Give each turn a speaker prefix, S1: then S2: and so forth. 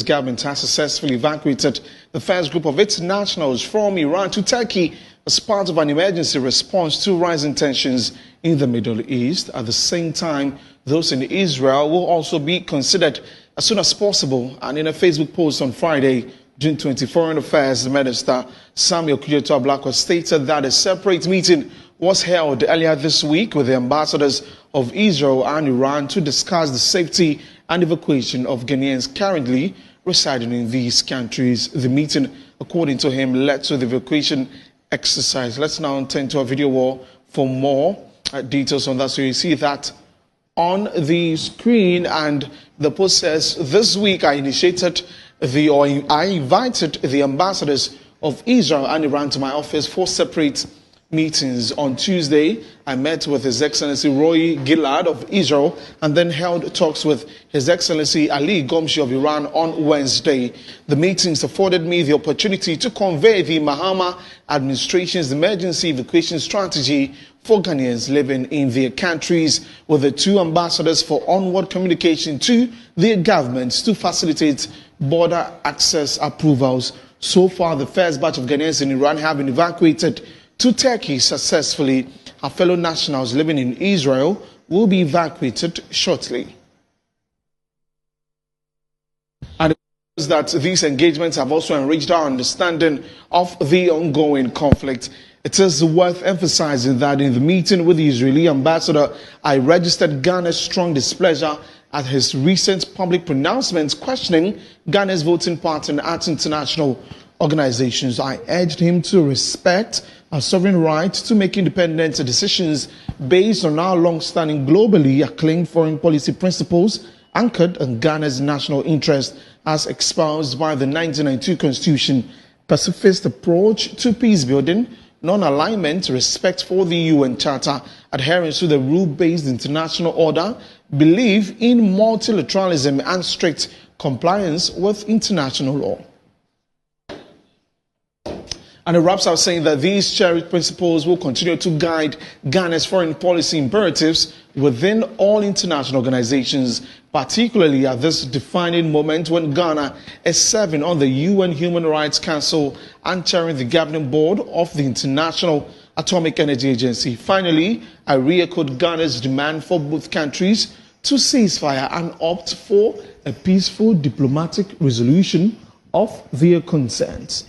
S1: Ghanaia's government has successfully evacuated the first group of its nationals from Iran to Turkey as part of an emergency response to rising tensions in the Middle East. At the same time, those in Israel will also be considered as soon as possible. And in a Facebook post on Friday, June 20, Foreign Affairs Minister Samuel Kujeto-Ablakwa stated that a separate meeting was held earlier this week with the ambassadors of Israel and Iran to discuss the safety and evacuation of Ghanaians currently residing in these countries. The meeting, according to him, led to the evacuation exercise. Let's now turn to a video wall for more details on that. So you see that on the screen, and the post says, this week I invited the ambassadors of Israel and Iran to my office for separate meetings. On Tuesday, I met with His Excellency Roy Gilad of Israel and then held talks with His Excellency Ali Gomshi of Iran on Wednesday. The meetings afforded me the opportunity to convey the Mahama administration's emergency evacuation strategy for Ghanaians living in their countries, with the two ambassadors for onward communication to their governments to facilitate border access approvals. So far, the first batch of Ghanaians in Iran have been evacuated to Turkey successfully. Our fellow nationals living in Israel will be evacuated shortly. And that these engagements have also enriched our understanding of the ongoing conflict. It is worth emphasizing that in the meeting with the Israeli ambassador, I registered Ghana's strong displeasure at his recent public pronouncements questioning Ghana's voting pattern at international organizations. I urged him to respect our sovereign right to make independent decisions based on our long-standing, globally acclaimed foreign policy principles anchored on Ghana's national interest as espoused by the 1992 Constitution, pacifist approach to peace building, non-alignment, respect for the UN Charter, adherence to the rule-based international order, belief in multilateralism, and strict compliance with international law. And it wraps up saying that these cherished principles will continue to guide Ghana's foreign policy imperatives within all international organizations, particularly at this defining moment when Ghana is serving on the UN Human Rights Council and chairing the governing board of the International Atomic Energy Agency. Finally, I re-echoed Ghana's demand for both countries to cease fire and opt for a peaceful diplomatic resolution of their concerns.